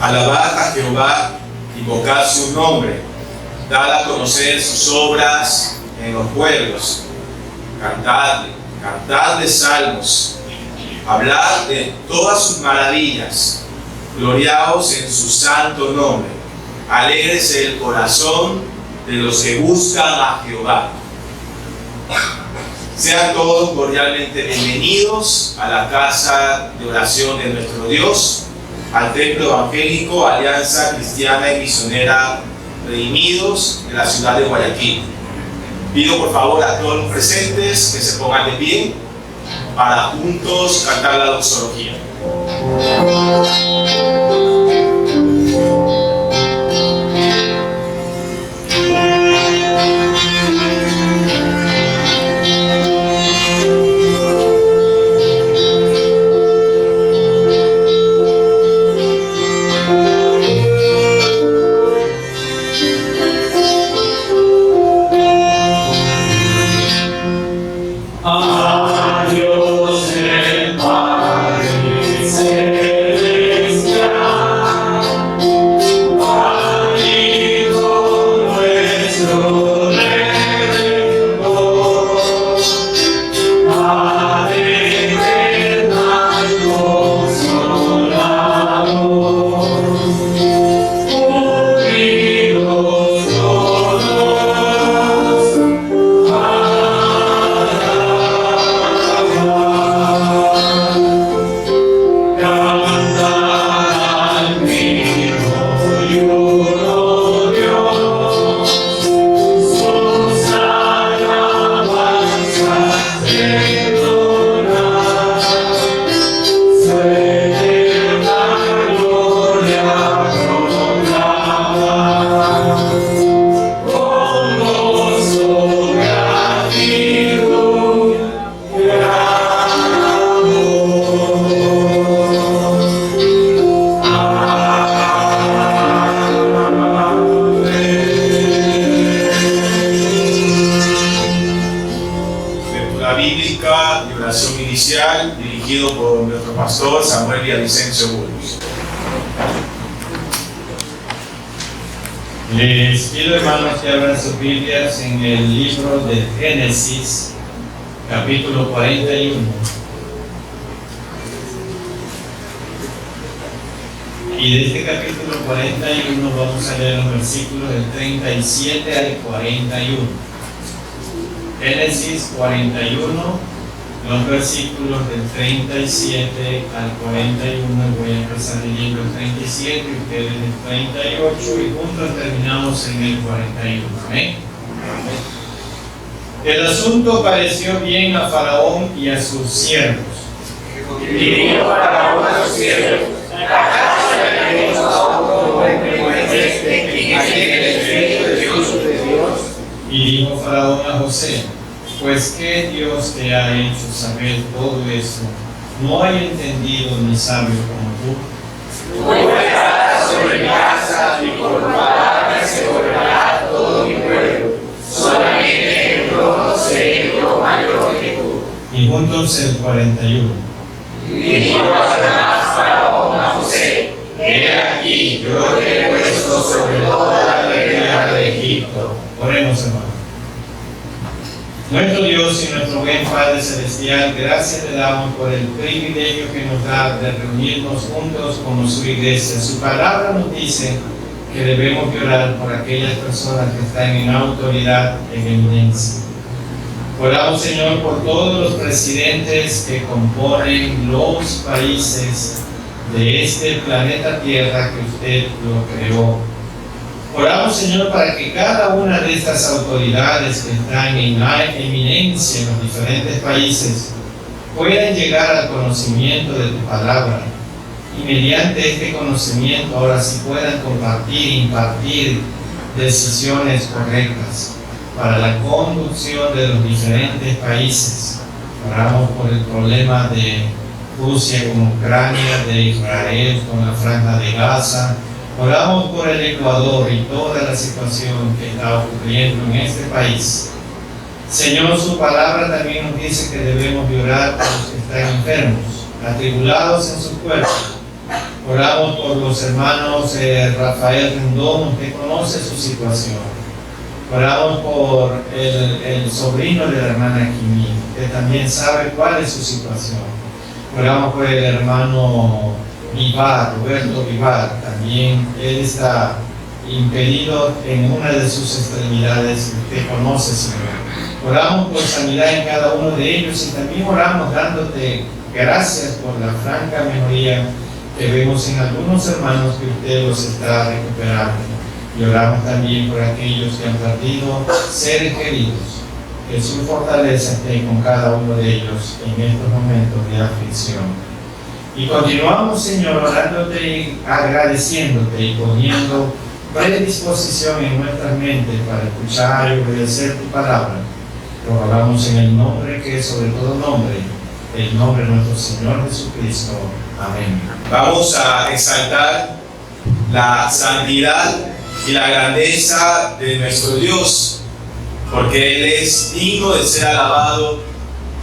Alabad a Jehová, invocad su nombre, dad a conocer sus obras en los pueblos, cantadle salmos, hablad de todas sus maravillas, gloriaos en su santo nombre, alégrese el corazón de los que buscan a Jehová. Sean todos cordialmente bienvenidos a la casa de oración de nuestro Dios, al templo evangélico Alianza Cristiana y Misionera Redimidos de la ciudad de Guayaquil. Pido por favor a todos los presentes que se pongan de pie para juntos cantar la doxología. Dirigido por nuestro pastor Samuel Villavicencio Burgos. Les pido, hermanos, que abran sus Biblias en el libro de Génesis, capítulo 41. Y de este capítulo 41 vamos a leer los versículos del 37 al 41. Génesis 41. Los versículos del 37 al 41, voy a empezar leyendo el 37, ustedes el 38 y juntos terminamos en el 41. ¿Amén? El asunto pareció bien a Faraón y a sus siervos. Y dijo Faraón a sus siervos: Y dijo Faraón a José: pues ¿qué Dios te ha hecho saber todo eso? No hay entendido ni sabio como tú. Tú estarás sobre mi casa y por palabras se gobernará todo mi pueblo. Solamente en el trono seré yo mayor que tú. Y juntos el 41. Y dijo además Faraón a José: he aquí, yo te he puesto sobre toda la tierra de Egipto. Oremos, hermano. Nuestro Dios y nuestro buen Padre Celestial, gracias te damos por el privilegio que nos da de reunirnos juntos como su iglesia. Su palabra nos dice que debemos orar por aquellas personas que están en autoridad, en eminencia. Oramos, Señor, por todos los presidentes que componen los países de este planeta Tierra que usted lo creó. Oramos, Señor, para que cada una de estas autoridades que están en la eminencia en los diferentes países puedan llegar al conocimiento de tu palabra y mediante este conocimiento ahora sí puedan compartir e impartir decisiones correctas para la conducción de los diferentes países. Oramos por el problema de Rusia con Ucrania, de Israel con la Franja de Gaza. Oramos por el Ecuador y toda la situación que está ocurriendo en este país. Señor, su palabra también nos dice que debemos orar por los que están enfermos, atribulados en sus cuerpos, Oramos por los hermanos Rafael Rendón, que conoce su situación. Oramos por el sobrino de la hermana Kimi, que también sabe cuál es su situación. Oramos por el hermano Vivar, Roberto Vivar, también él está impedido en una de sus extremidades, que conoce, Señor. Oramos por sanidad en cada uno de ellos y también oramos dándote gracias por la franca mejoría que vemos en algunos hermanos que usted los está recuperando. Y oramos también por aquellos que han perdido seres queridos, que su fortaleza esté con cada uno de ellos en estos momentos de aflicción. Y continuamos, Señor, orándote y agradeciéndote y poniendo predisposición en nuestras mentes para escuchar y obedecer tu palabra. Lo rogamos en el nombre que es sobre todo nombre, el nombre de nuestro Señor Jesucristo. Amén. Vamos a exaltar la santidad y la grandeza de nuestro Dios, porque Él es digno de ser alabado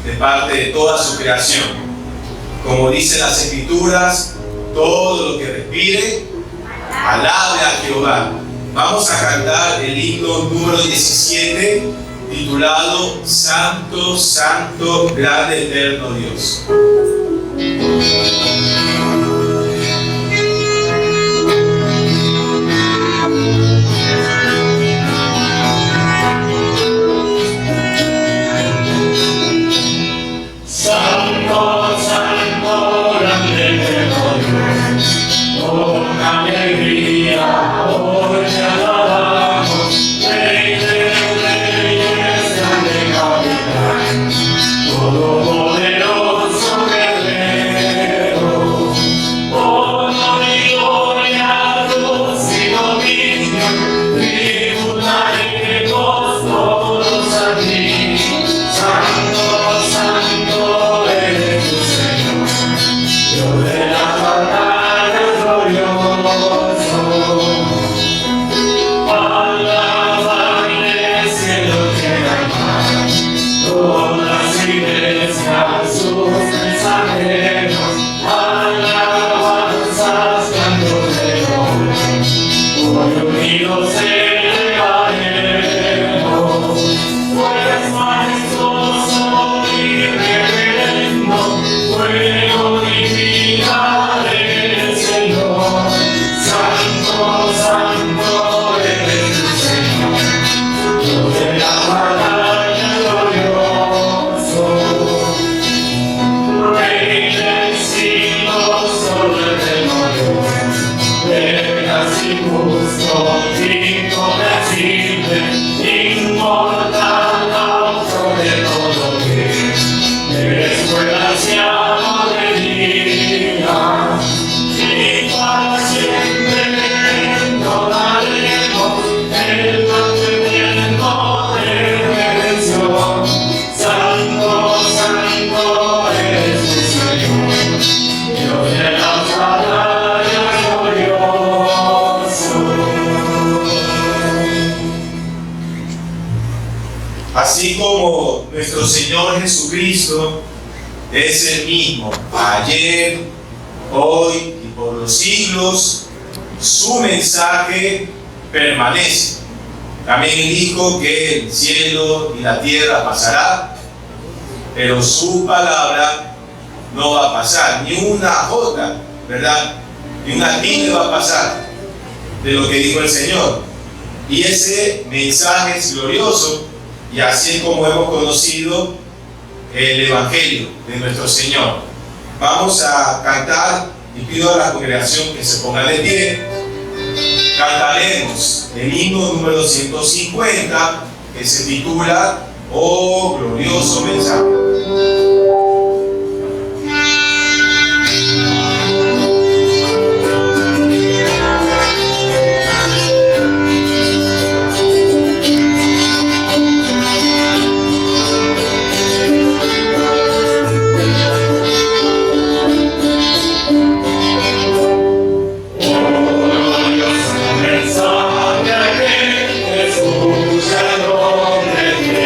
de parte de toda su creación. Como dicen las Escrituras, todo lo que respire, alabe a Jehová. Vamos a cantar el himno número 17, titulado Santo, Santo, Grande, Eterno Dios. Así como nuestro Señor Jesucristo es el mismo ayer, hoy y por los siglos, su mensaje permanece. También Él dijo que el cielo y la tierra pasará, pero su palabra no va a pasar, ni una jota, ¿verdad? Ni una tilde va a pasar de lo que dijo el Señor. Y ese mensaje es glorioso, y así es como hemos conocido el Evangelio de nuestro Señor. Vamos a cantar y pido a la congregación que se ponga de pie. Cantaremos el himno número 150, que se titula Oh glorioso mensaje. Escucha el nombre de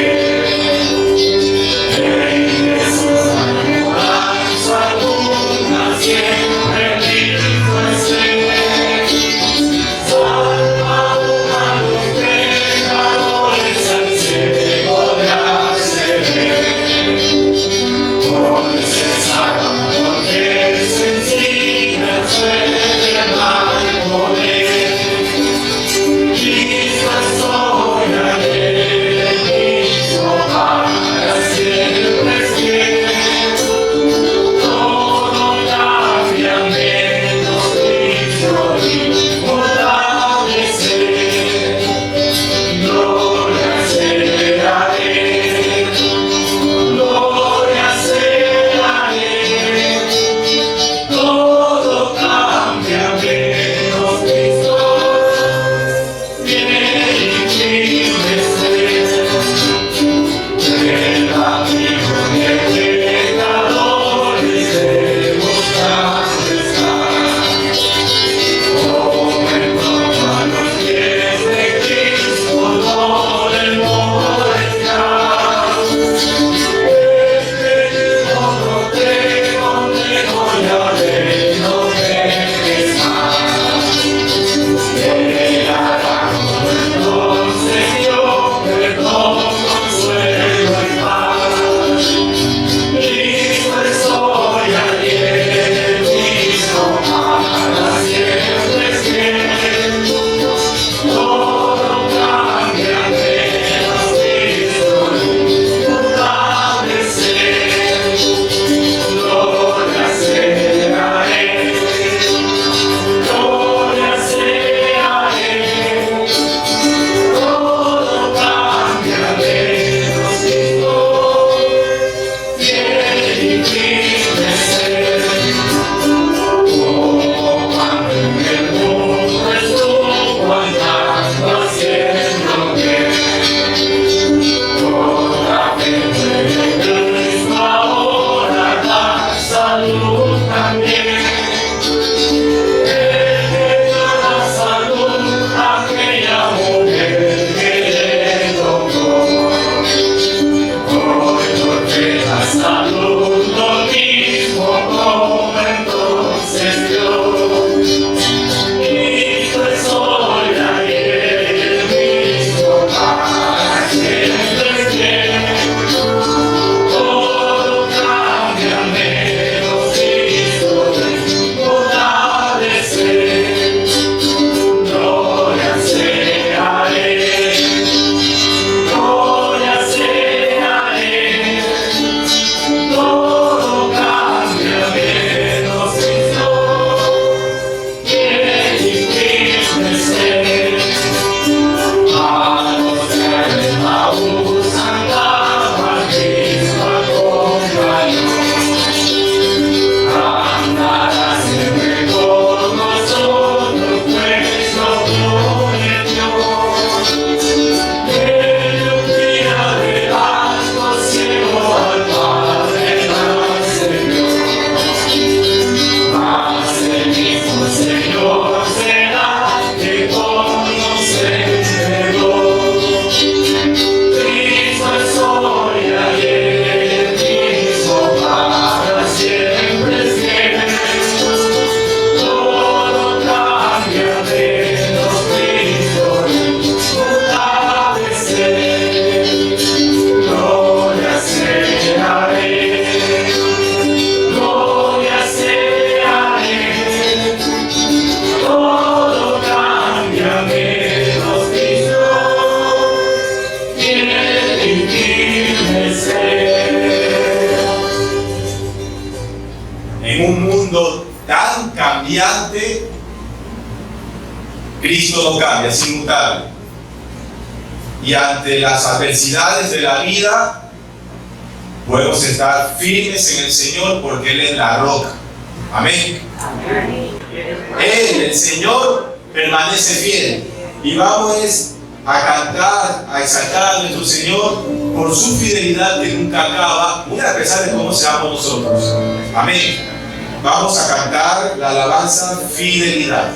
En un mundo tan cambiante, Cristo no cambia, es inmutable. Y ante las adversidades de la vida, podemos estar firmes en el Señor porque Él es la roca. Amén. Él, el Señor, permanece fiel. Y vamos a cantar, a exaltar a nuestro Señor por su fidelidad que nunca acaba, muy a pesar de cómo seamos nosotros. Amén. Vamos a cantar la alabanza Fidelidad.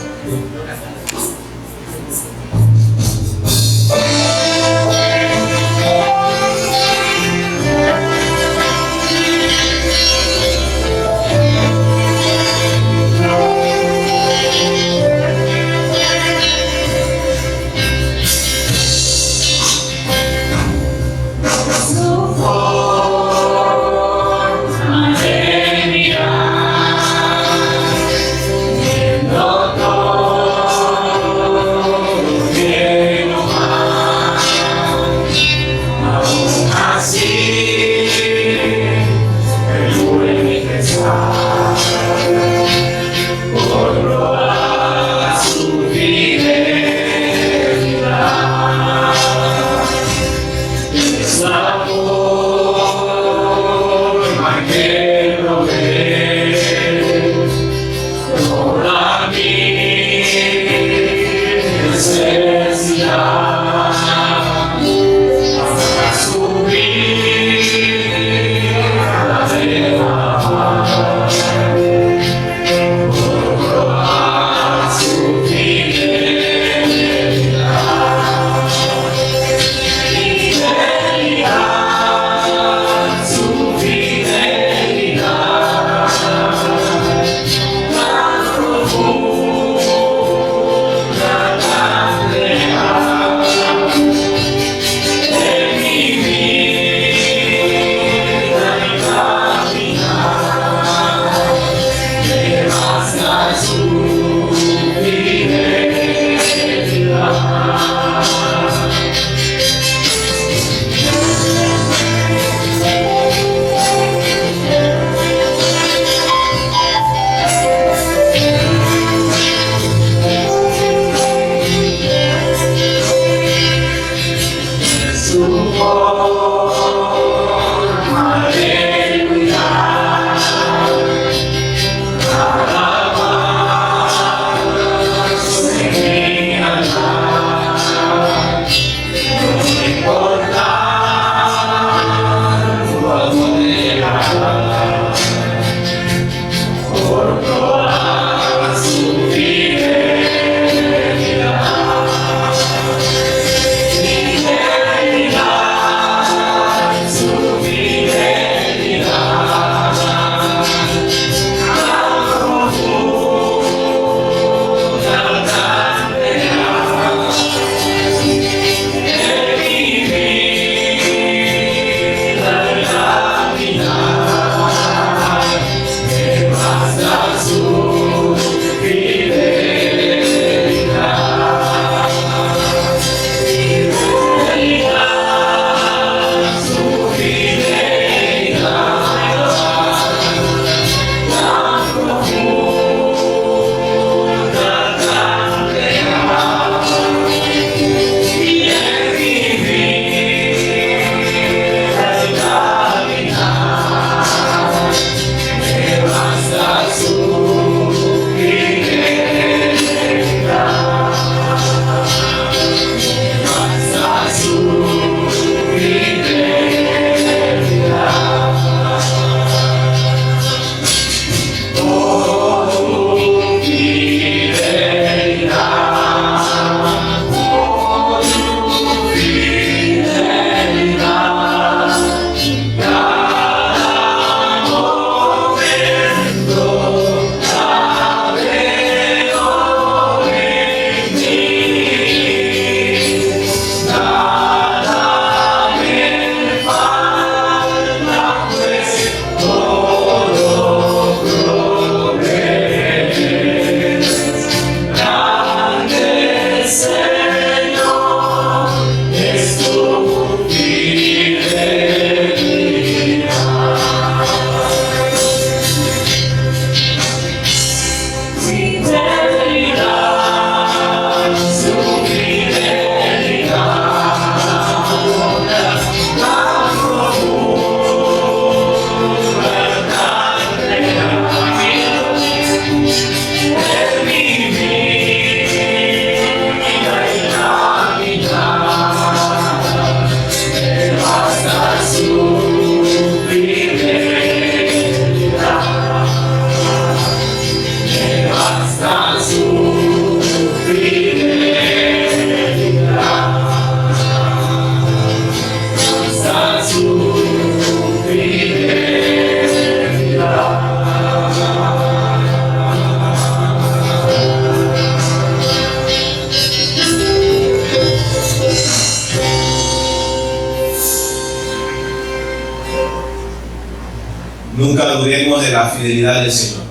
gozaremos de la fidelidad del Señor.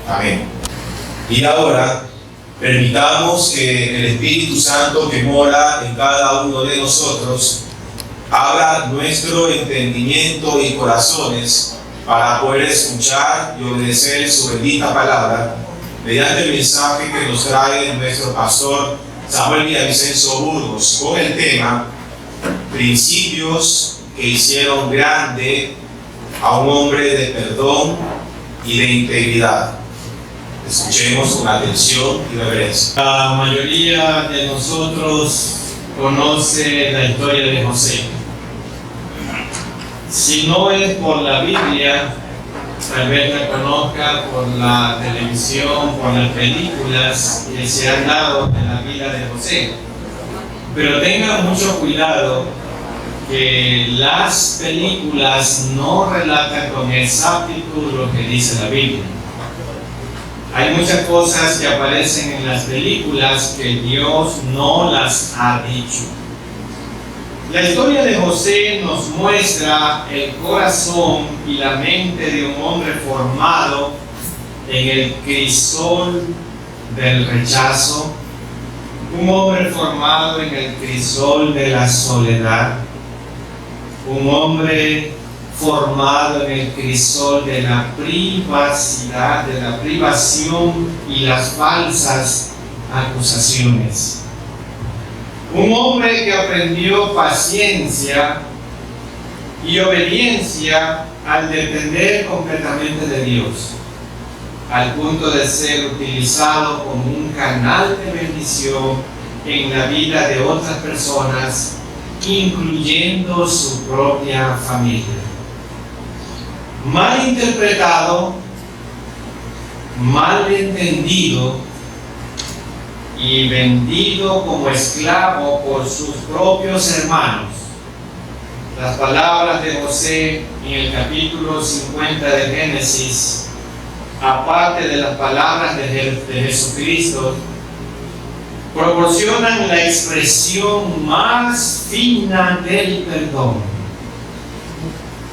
Amén. Y ahora, permitamos que el Espíritu Santo que mora en cada uno de nosotros abra nuestro entendimiento y corazones para poder escuchar y obedecer su bendita palabra mediante el mensaje que nos trae nuestro pastor Samuel Villavicencio Burgos con el tema Principios que hicieron grande a un hombre de perdón y de integridad. Escuchemos con atención y reverencia. La mayoría de nosotros conoce la historia de José. Si no es por la Biblia, tal vez la conozca por la televisión, por las películas que se han dado en la vida de José. Pero tengan mucho cuidado que las películas no relatan con exactitud lo que dice la Biblia. Hay muchas cosas que aparecen en las películas que Dios no las ha dicho. La historia de José nos muestra el corazón y la mente de un hombre formado en el crisol del rechazo, un hombre formado en el crisol de la soledad, un hombre formado en el crisol de la privacidad, de la privación y las falsas acusaciones. Un hombre que aprendió paciencia y obediencia al depender completamente de Dios, al punto de ser utilizado como un canal de bendición en la vida de otras personas, incluyendo su propia familia. Mal interpretado, mal entendido y vendido como esclavo por sus propios hermanos. Las palabras de José en el capítulo 50 de Génesis, aparte de las palabras de Jesucristo, proporcionan la expresión más fina del perdón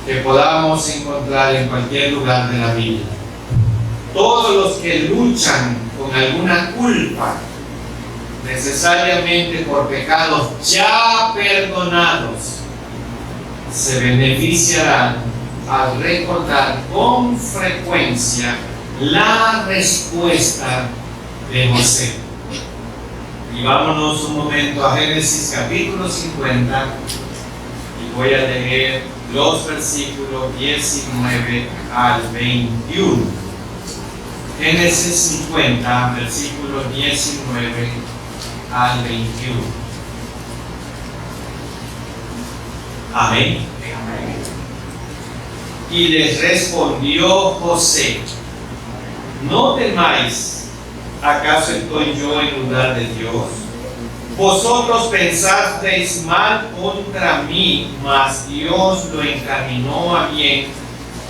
que podamos encontrar en cualquier lugar de la Biblia. Todos los que luchan con alguna culpa, necesariamente por pecados ya perdonados, se beneficiarán al recordar con frecuencia la respuesta de José. Y vámonos un momento a Génesis capítulo 50 y voy a leer los versículos 19 al 21. Génesis 50, versículos 19 al 21. Amén. Y les respondió José: no temáis, ¿acaso estoy yo en lugar de Dios? Vosotros pensasteis mal contra mí, mas Dios lo encaminó a bien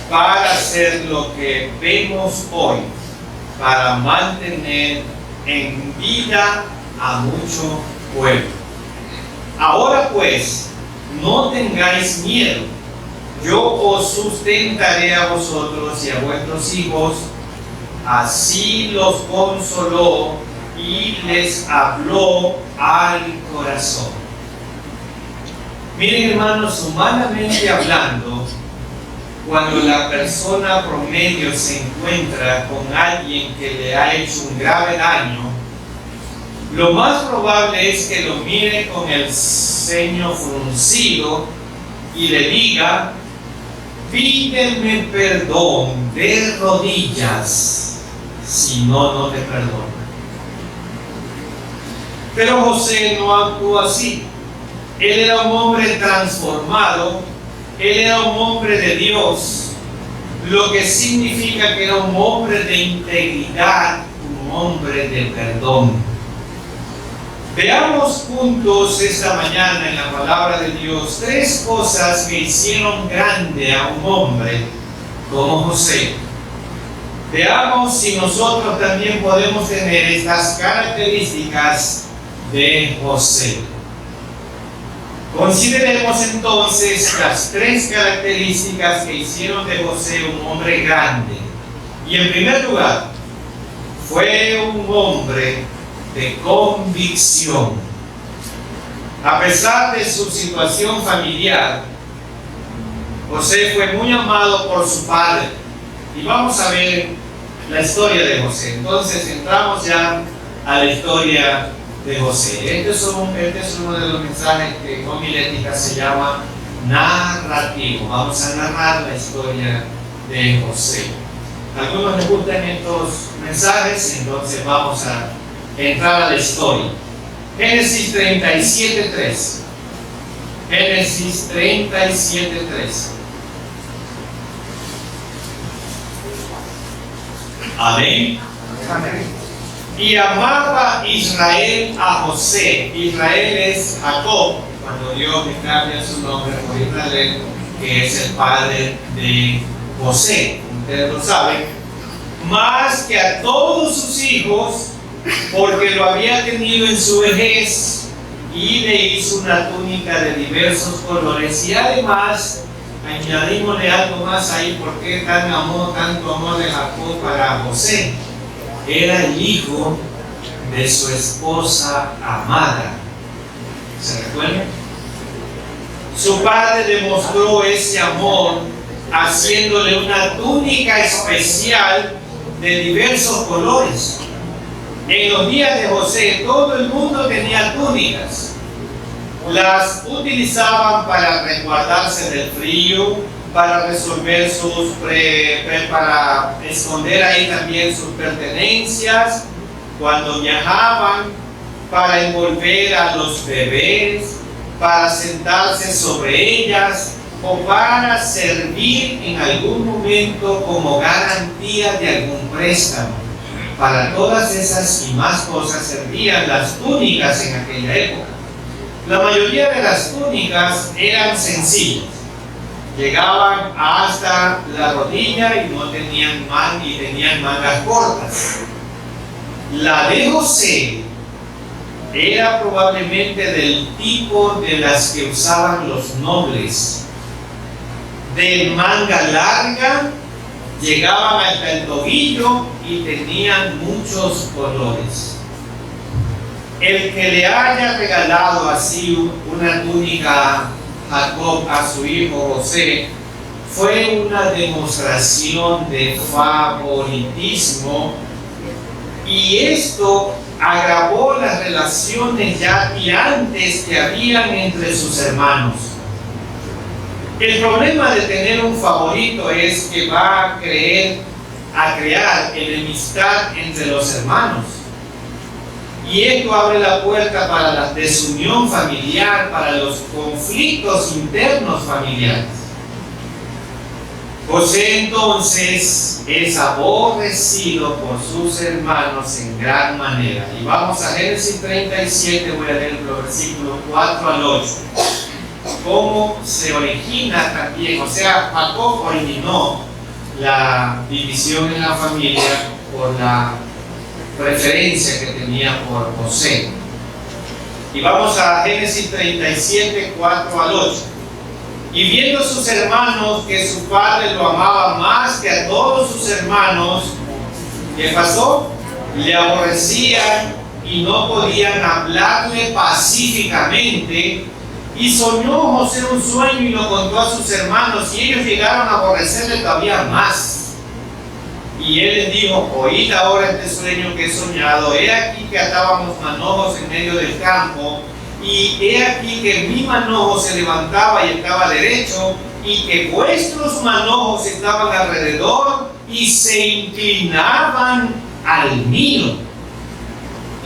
para hacer lo que vemos hoy, para mantener en vida a mucho pueblo. Ahora pues, no tengáis miedo, yo os sustentaré a vosotros y a vuestros hijos. Así los consoló y les habló al corazón. Miren, hermanos, humanamente hablando, cuando la persona promedio se encuentra con alguien que le ha hecho un grave daño, lo más probable es que lo mire con el ceño fruncido y le diga: pídeme perdón de rodillas, si no, no te perdono. Pero José no actuó así. Él era un hombre transformado, él era un hombre de Dios, lo que significa que era un hombre de integridad, un hombre de perdón. Veamos juntos esta mañana en la palabra de Dios tres cosas que hicieron grande a un hombre como José. Veamos si nosotros también podemos tener estas características de José. Consideremos entonces las tres características que hicieron de José un hombre grande. Y en primer lugar, fue un hombre de convicción. A pesar de su situación familiar, José fue muy amado por su padre. Y vamos a ver la historia de José. Entonces entramos ya a la historia de José. Este es uno de los mensajes que en homilética se llama narrativo. Vamos a narrar la historia de José. A algunos les gustan estos mensajes, entonces vamos a entrar a la historia. Génesis 37:3. Génesis 37:3. Amén. Amén. Y amaba Israel a José. Israel es Jacob, cuando Dios le cambia su nombre por Israel, que es el padre de José. Ustedes lo saben. Más que a todos sus hijos, porque lo había tenido en su vejez, y le hizo una túnica de diversos colores. Y además, añadimosle algo más ahí, porque tanto amor de Jacob para José. Era el hijo de su esposa amada. ¿Se recuerdan? Su padre demostró ese amor haciéndole una túnica especial de diversos colores. En los días de José, todo el mundo tenía túnicas. Las utilizaban para resguardarse del frío, para resolver para esconder ahí también sus pertenencias cuando viajaban, para envolver a los bebés, para sentarse sobre ellas o para servir en algún momento como garantía de algún préstamo. Para todas esas y más cosas servían las túnicas en aquella época. La mayoría de las túnicas eran sencillas. Llegaban hasta la rodilla y no tenían tenían mangas cortas. La de José era probablemente del tipo de las que usaban los nobles, de manga larga, llegaban hasta el tobillo y tenían muchos colores. El que le haya regalado así una túnica Jacob a su hijo José fue una demostración de favoritismo, y esto agravó las relaciones ya tirantes que habían entre sus hermanos. El problema de tener un favorito es que va a crear enemistad entre los hermanos. Y esto abre la puerta para la desunión familiar, para los conflictos internos familiares. José entonces es aborrecido por sus hermanos en gran manera. Y vamos a Génesis 37, voy a leer los versículos 4 al 8. Cómo se origina también, o sea, Jacob originó la división en la familia por la preferencia que tenía por José. Y vamos a Génesis 37, 4 al 8. Y viendo sus hermanos que su padre lo amaba más que a todos sus hermanos, ¿qué pasó? Le aborrecían y no podían hablarle pacíficamente. Y soñó José un sueño y lo contó a sus hermanos, y ellos llegaron a aborrecerle todavía más. Y él les dijo: oíd ahora este sueño que he soñado. He aquí que atábamos manojos en medio del campo, y he aquí que mi manojo se levantaba y estaba derecho, y que vuestros manojos estaban alrededor y se inclinaban al mío.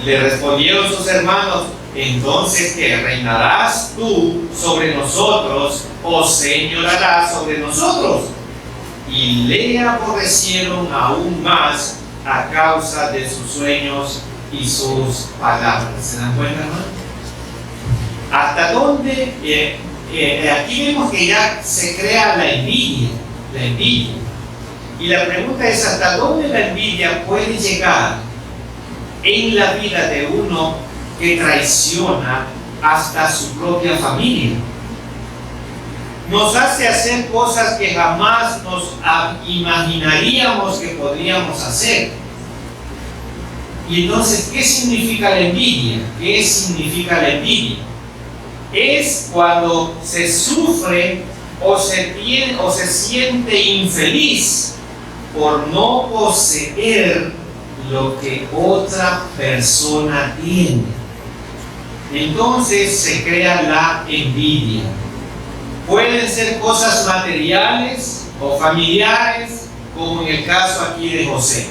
Le respondieron sus hermanos: entonces, ¿qué? ¿Reinarás tú sobre nosotros o señorarás sobre nosotros? Y le aborrecieron aún más a causa de sus sueños y sus palabras. ¿Se dan cuenta, no? ¿Hasta dónde? Aquí vemos que ya se crea la envidia. Y la pregunta es: ¿hasta dónde la envidia puede llegar en la vida de uno que traiciona hasta su propia familia. Nos hace hacer cosas que jamás nos imaginaríamos que podríamos hacer. Y entonces, ¿qué significa la envidia? ¿Qué significa la envidia? Es cuando se sufre o se siente infeliz por no poseer lo que otra persona tiene. Entonces se crea la envidia. Pueden ser cosas materiales o familiares, como en el caso aquí de José.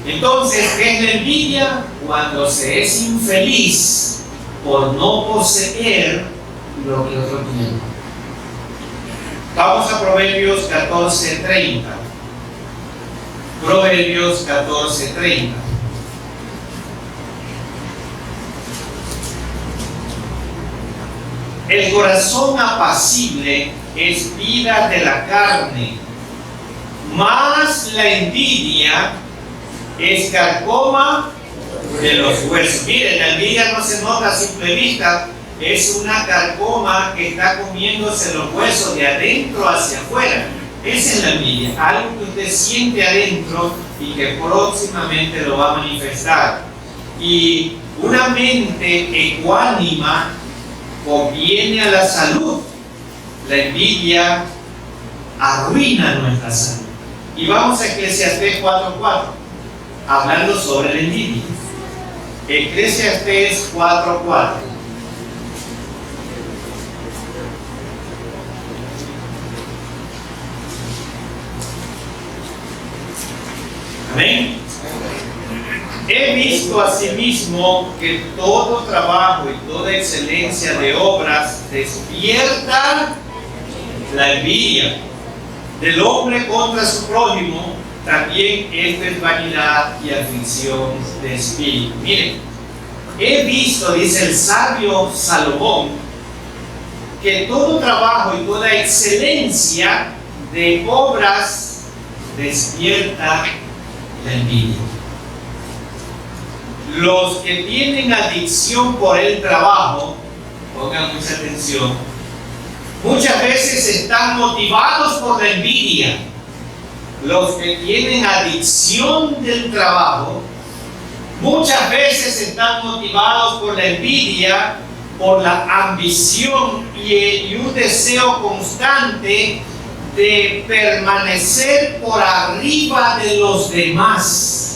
Entonces, ¿qué es la envidia? Cuando se es infeliz por no poseer lo que otro tiene. Vamos a Proverbios 14:30. Proverbios 14:30. El corazón apacible es vida de la carne, mas la envidia es carcoma de los huesos. Miren, la envidia no se nota a simple vista, es una carcoma que está comiéndose los huesos de adentro hacia afuera. Esa es la envidia, algo que usted siente adentro y que próximamente lo va a manifestar. Y una mente ecuánima conviene a la salud. La envidia arruina nuestra salud. Y vamos a Eclesiastés 4:4, hablando sobre la envidia. Eclesiastés 4:4. Amén. He visto asimismo que todo trabajo y toda excelencia de obras despierta la envidia del hombre contra su prójimo. También esto es vanidad y aflicción de espíritu. Miren, he visto, dice el sabio Salomón, que todo trabajo y toda excelencia de obras despierta la envidia. Los que tienen adicción por el trabajo, pongan mucha atención, muchas veces están motivados por la envidia. Los que tienen adicción del trabajo, muchas veces están motivados por la envidia, por la ambición y un deseo constante de permanecer por arriba de los demás.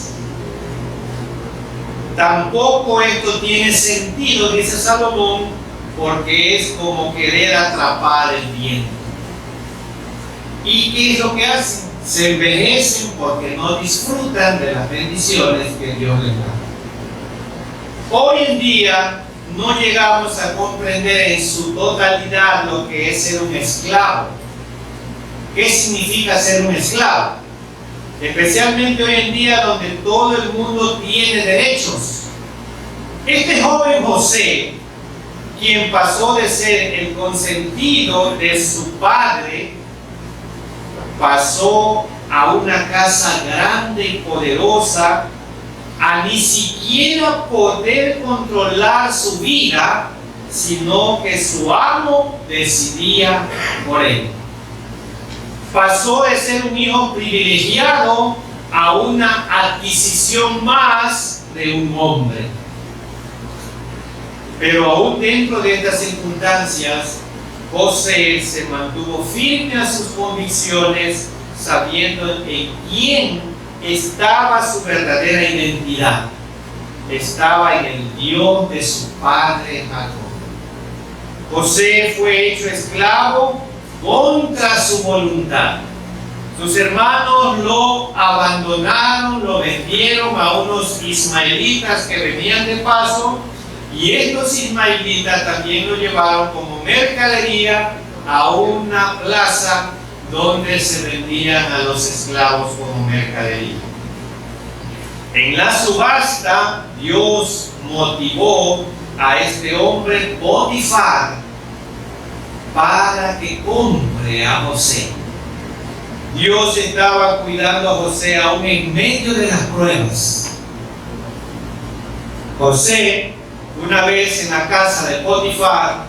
Tampoco esto tiene sentido, dice Salomón, porque es como querer atrapar el viento. ¿Y qué es lo que hacen? Se envejecen porque no disfrutan de las bendiciones que Dios les da. Hoy en día no llegamos a comprender en su totalidad lo que es ser un esclavo. ¿Qué significa ser un esclavo? Especialmente hoy en día donde todo el mundo tiene derechos. Este joven José, quien pasó de ser el consentido de su padre, pasó a una casa grande y poderosa, a ni siquiera poder controlar su vida, sino que su amo decidía por él. Pasó de ser un hijo privilegiado a una adquisición más de un hombre. Pero aún dentro de estas circunstancias, José se mantuvo firme a sus convicciones, sabiendo en quién estaba su verdadera identidad. Estaba en el Dios de su padre Jacob. José fue hecho esclavo contra su voluntad. Sus hermanos lo abandonaron, lo vendieron a unos ismaelitas que venían de paso, y estos ismaelitas también lo llevaron como mercadería a una plaza donde se vendían a los esclavos como mercadería. En la subasta, Dios motivó a este hombre Potifar para que compre a José. Dios estaba cuidando a José aún en medio de las pruebas. José Una vez en la casa de Potifar,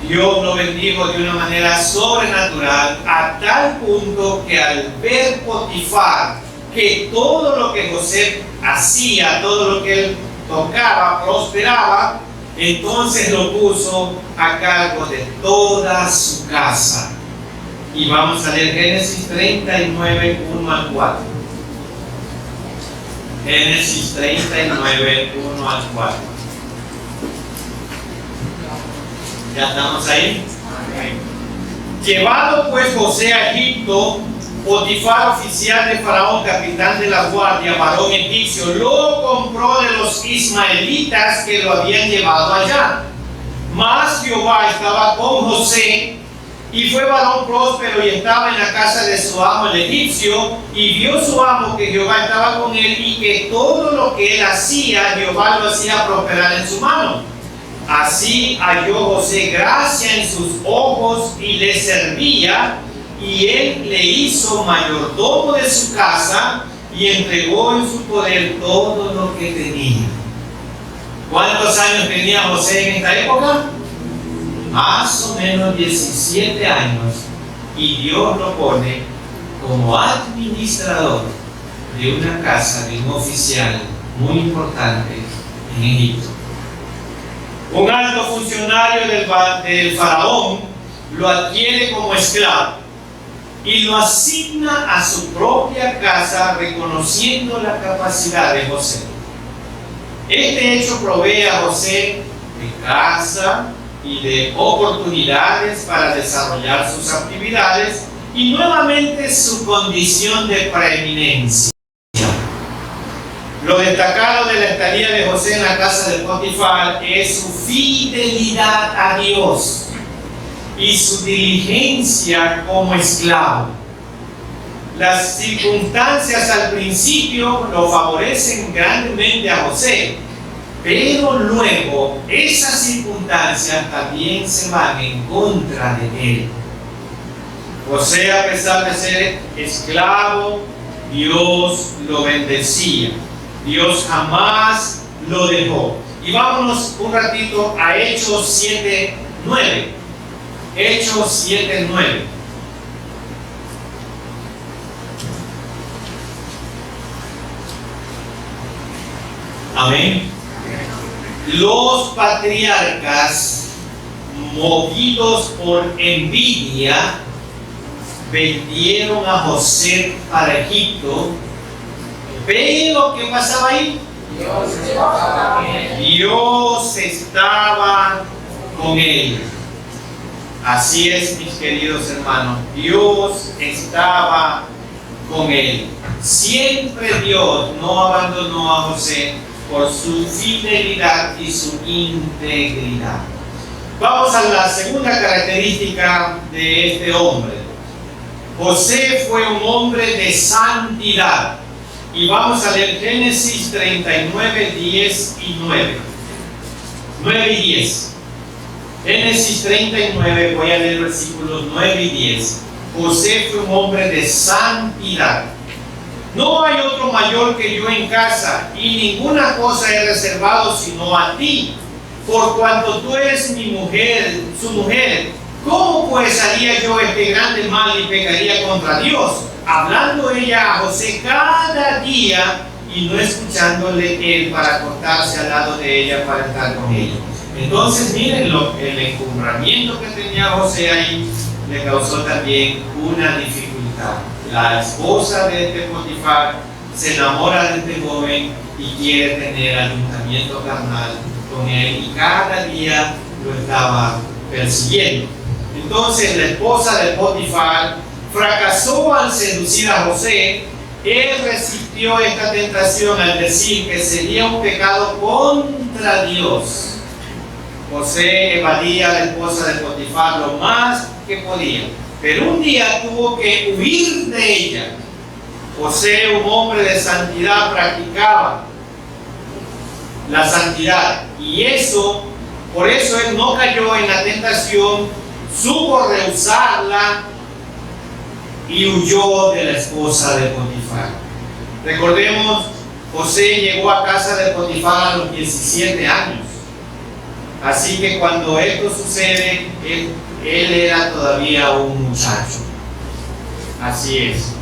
Dios lo bendijo de una manera sobrenatural, a tal punto que al ver Potifar que todo lo que José hacía, todo lo que él tocaba, prosperaba, entonces lo puso a cargo de toda su casa. Y vamos a leer Génesis 39, 1 al 4. Génesis 39, 1 al 4. ¿Ya estamos ahí? Llevado pues José a Egipto, Potifar, oficial de Faraón, capitán de la guardia, varón egipcio, lo compró de los ismaelitas que lo habían llevado allá. Mas Jehová estaba con José, y fue varón próspero y estaba en la casa de su amo el egipcio, y vio su amo que Jehová estaba con él y que todo lo que él hacía, Jehová lo hacía prosperar en su mano. Así halló José gracia en sus ojos y le servía, y él le hizo mayordomo de su casa y entregó en su poder todo lo que tenía. ¿Cuántos años tenía José en esta época? Más o menos 17 años, y Dios lo pone como administrador de una casa de un oficial muy importante en Egipto. Un alto funcionario del faraón lo adquiere como esclavo y lo asigna a su propia casa, reconociendo la capacidad de José. Este hecho provee a José de casa y de oportunidades para desarrollar sus actividades y nuevamente su condición de preeminencia. Lo destacado de la estadía de José en la casa de Potifar es su fidelidad a Dios y su diligencia como esclavo. Las circunstancias al principio lo favorecen grandemente a José, pero luego esas circunstancias también se van en contra de él. José, a pesar de ser esclavo, Dios lo bendecía. Dios jamás lo dejó. Y vámonos un ratito a Hechos 7:9. Hechos 7:9. Amén. Los patriarcas, movidos por envidia, vendieron a José para Egipto. Pero ¿qué pasaba ahí? Dios estaba con él. Así es, mis queridos hermanos, Dios estaba con él. Siempre Dios no abandonó a José por su fidelidad y su integridad. Vamos a la segunda característica de este hombre. José fue un hombre de santidad. Y vamos a leer Génesis 39, 10 y 9. 9 y 10. Génesis 39, voy a leer versículos 9 y 10. José fue un hombre de santidad. No hay otro mayor que yo en casa, y ninguna cosa he reservado sino a ti, por cuanto tú eres mi mujer, su mujer. ¿Cómo pues haría yo este grande mal y pecaría contra Dios? Hablando ella a José cada día y no escuchándole él para acostarse al lado de ella para estar con ella. Entonces miren el encumbramiento que tenía José ahí le causó también una dificultad. La esposa de este Potifar se enamora de este joven y quiere tener ayuntamiento carnal con él, y cada día lo estaba persiguiendo. Entonces la esposa de Potifar fracasó al seducir a José. Él resistió esta tentación al decir que sería un pecado contra Dios. José evadía a la esposa de Potifar lo más que podía, pero un día tuvo que huir de ella. José, un hombre de santidad, practicaba la santidad, y por eso él no cayó en la tentación, supo rehusarla y huyó de la esposa de Potifar. Recordemos, José llegó a casa de Potifar a los 17 años. Así que cuando esto sucede, él era todavía un muchacho. Así es.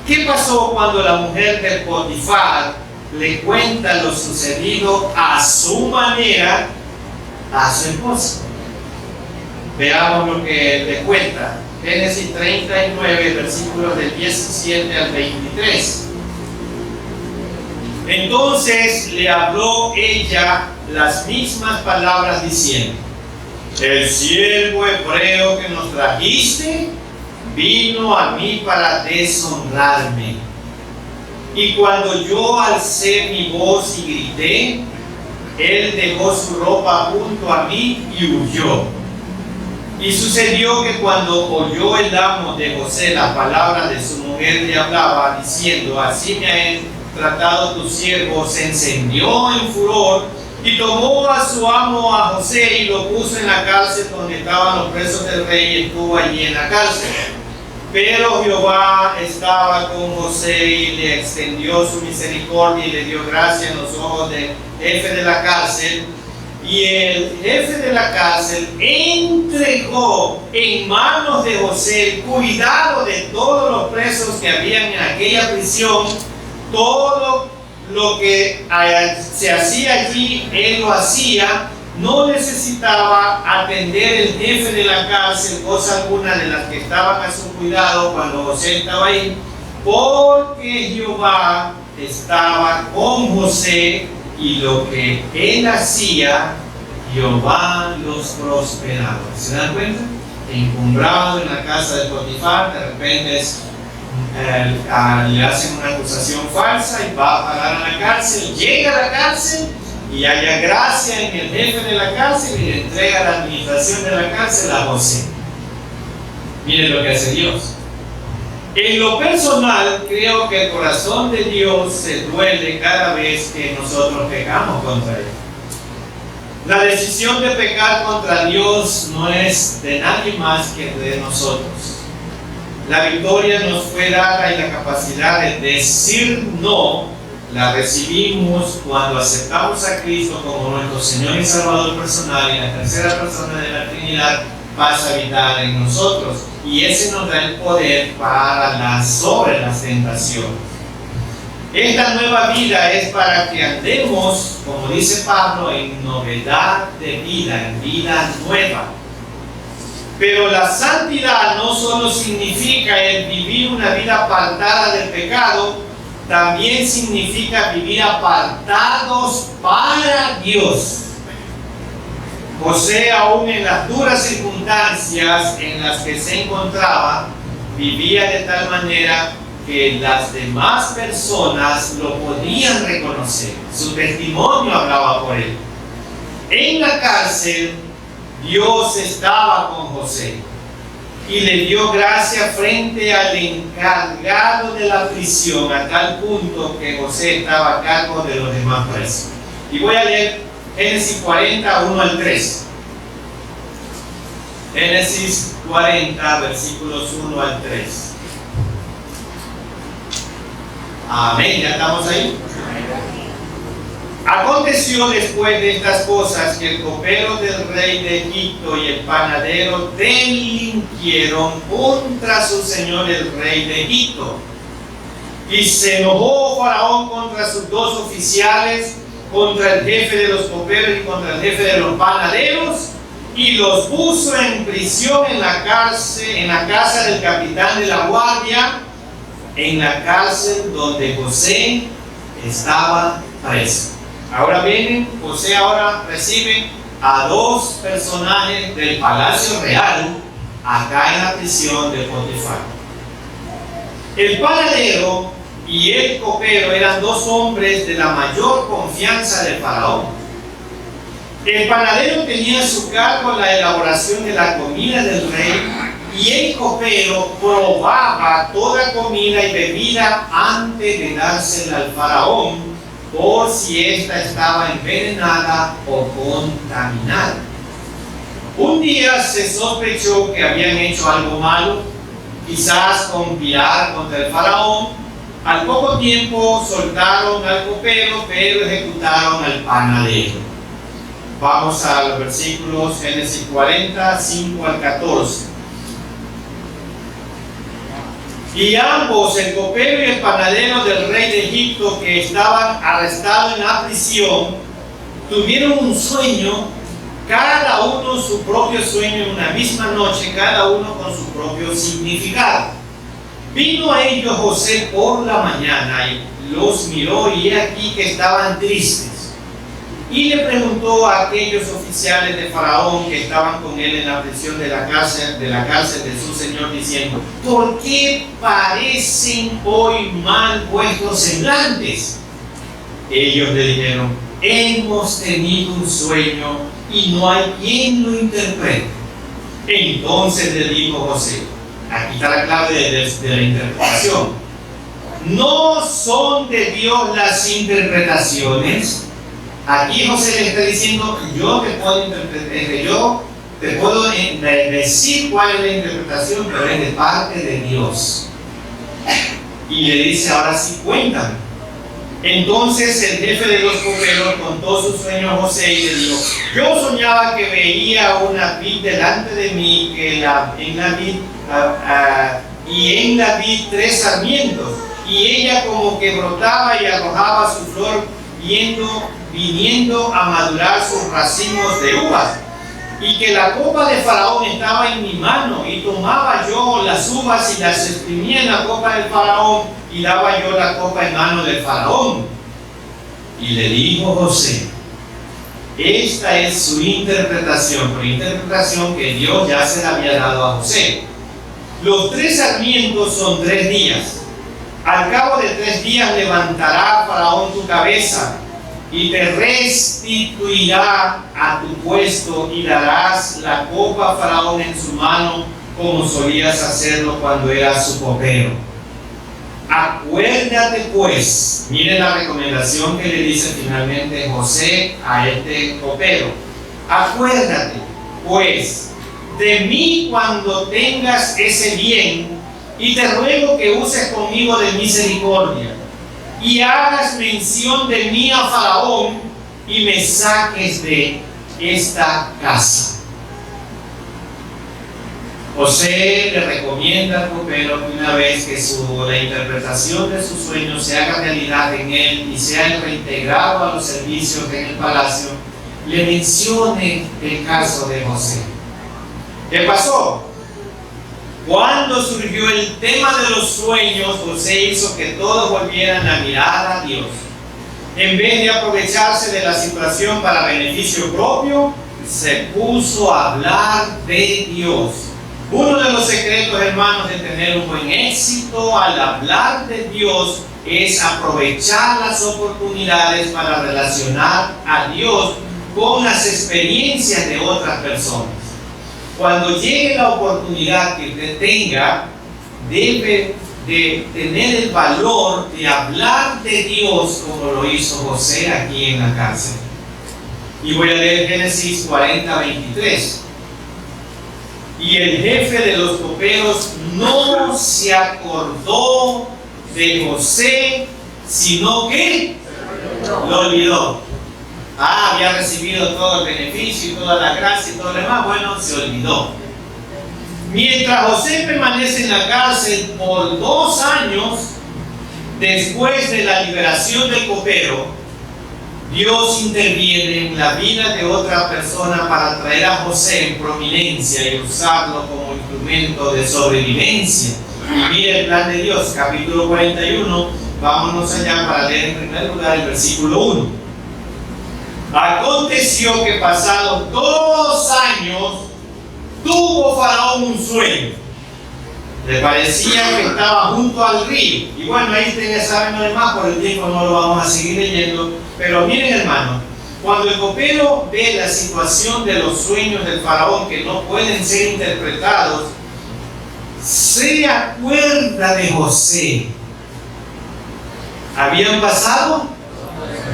¿Qué pasó cuando la mujer de Potifar le cuenta lo sucedido a su manera a su esposa? Veamos lo que le cuenta. Génesis 39, versículos del 17 al 23. Entonces le habló ella las mismas palabras diciendo: el siervo hebreo que nos trajiste vino a mí para deshonrarme. Y cuando yo alcé mi voz y grité, él dejó su ropa junto a mí y huyó. Y sucedió que cuando oyó el amo de José la palabra de su mujer, le hablaba diciendo: así me ha tratado tu siervo, se encendió en furor y tomó a su amo a José y lo puso en la cárcel donde estaban los presos del rey, y estuvo allí en la cárcel. Pero Jehová estaba con José y le extendió su misericordia y le dio gracia en los ojos del jefe de la cárcel. Y el jefe de la cárcel entregó en manos de José el cuidado de todos los presos que habían en aquella prisión. Todo lo que se hacía allí, él lo hacía. No necesitaba atender el jefe de la cárcel cosa alguna de las que estaban a su cuidado cuando José estaba ahí, porque Jehová estaba con José, y lo que él hacía, Jehová los prosperaba. ¿Se dan cuenta? Encumbrado en la casa de Potifar, de repente le hacen una acusación falsa y va a parar a la cárcel, llega a la cárcel y haya gracia en el jefe de la cárcel y le entrega la administración de la cárcel a José. Miren lo que hace Dios. En lo personal, creo que el corazón de Dios se duele cada vez que nosotros pecamos contra Él. La decisión de pecar contra Dios no es de nadie más que de nosotros. La victoria nos fue dada y la capacidad de decir no la recibimos cuando aceptamos a Cristo como nuestro Señor y Salvador personal, y la tercera persona de la Trinidad pasa a habitar en nosotros, y ese nos da el poder para sobre las tentaciones. Esta nueva vida es para que andemos, como dice Pablo, en novedad de vida, en vida nueva. Pero la santidad no solo significa el vivir una vida apartada del pecado, también significa vivir apartados para Dios. José, aún en las duras circunstancias en las que se encontraba, vivía de tal manera que las demás personas lo podían reconocer. Su testimonio hablaba por él. En la cárcel, Dios estaba con José y le dio gracia frente al encargado de la prisión, a tal punto que José estaba a cargo de los demás presos. Y voy a leer Génesis 40, 1 al 3. Génesis 40, versículos 1 al 3. Amén, ya estamos ahí. Aconteció después de estas cosas que el copero del rey de Egipto y el panadero delinquieron contra su señor el rey de Egipto. Y se enojó Faraón contra sus dos oficiales, contra el jefe de los coperos y contra el jefe de los panaderos, y los puso en prisión en la cárcel, en la casa del capitán de la guardia, en la cárcel donde José estaba preso. Ahora vienen, José ahora recibe a dos personajes del palacio real acá en la prisión de Potifar. El panadero y el copero eran dos hombres de la mayor confianza de Faraón. El panadero tenía a su cargo la elaboración de la comida del rey, y el copero probaba toda comida y bebida antes de dársela al faraón, por si ésta estaba envenenada o contaminada. Un día se sospechó que habían hecho algo malo, quizás conspirar contra el faraón. Al poco tiempo soltaron al copero, pero ejecutaron al panadero. Vamos a los versículos Génesis 40, 5 al 14. Y ambos, el copero y el panadero del rey de Egipto, que estaban arrestados en la prisión, tuvieron un sueño, cada uno su propio sueño en una misma noche, cada uno con su propio significado. Vino a ellos José por la mañana y los miró, y he aquí que estaban tristes. Y le preguntó a aquellos oficiales de Faraón que estaban con él en la prisión de la cárcel de su señor, diciendo: ¿por qué parecen hoy mal vuestros semblantes? Ellos le dijeron: hemos tenido un sueño y no hay quien lo interprete. Entonces le dijo José, aquí está la clave de la interpretación: ¿no son de Dios las interpretaciones? Aquí José le está diciendo: yo te puedo decir cuál es la interpretación, pero es de parte de Dios. Y le dice: ahora sí, cuéntame. Entonces el jefe de los coperos contó su sueño a José y le dijo: yo soñaba que veía una vid delante de mí, que en la vid 3 sarmientos, y ella como que brotaba y arrojaba su flor, viniendo a madurar sus racimos de uvas, y que la copa de Faraón estaba en mi mano, y tomaba yo las uvas y las exprimía en la copa del Faraón, y daba yo la copa en mano del Faraón. Y le dijo José: esta es su interpretación, pero interpretación que Dios ya se la había dado a José. Los 3 sarmientos son 3 días. Al cabo de 3 días levantará Faraón tu cabeza y te restituirá a tu puesto, y darás la copa a Faraón en su mano, como solías hacerlo cuando eras su copero. Acuérdate pues, mire la recomendación que le dice finalmente José a este copero: acuérdate pues de mí cuando tengas ese bien, y te ruego que uses conmigo de misericordia, y hagas mención de mí a Faraón, y me saques de esta casa. José le recomienda al copero que una vez que la interpretación de sus sueños se haga realidad en él y sea reintegrado a los servicios en el palacio, le mencione el caso de José. ¿Qué pasó? Cuando surgió el tema de los sueños, José hizo que todos volvieran a mirar a Dios. En vez de aprovecharse de la situación para beneficio propio, se puso a hablar de Dios. Uno de los secretos, hermanos, de tener un buen éxito al hablar de Dios es aprovechar las oportunidades para relacionar a Dios con las experiencias de otras personas. Cuando llegue la oportunidad que usted tenga, debe de tener el valor de hablar de Dios como lo hizo José aquí en la cárcel. Y voy a leer Génesis 40, 23. Y el jefe de los coperos no se acordó de José, sino que lo olvidó. Había recibido todo el beneficio y toda la gracia y todo lo demás. Bueno, se olvidó. Mientras José permanece en la cárcel por 2 años, después de la liberación del copero, Dios interviene en la vida de otra persona para traer a José en prominencia y usarlo como instrumento de sobrevivencia. Y mire el plan de Dios, capítulo 41. Vámonos allá para leer en primer lugar el versículo 1. Aconteció que pasados 2 años tuvo Faraón un sueño. Le parecía que estaba junto al río. Y bueno, ahí ustedes saben lo demás, por el tiempo no lo vamos a seguir leyendo. Pero miren, hermano, cuando el copero ve la situación de los sueños del Faraón que no pueden ser interpretados, se acuerda de José. Habían pasado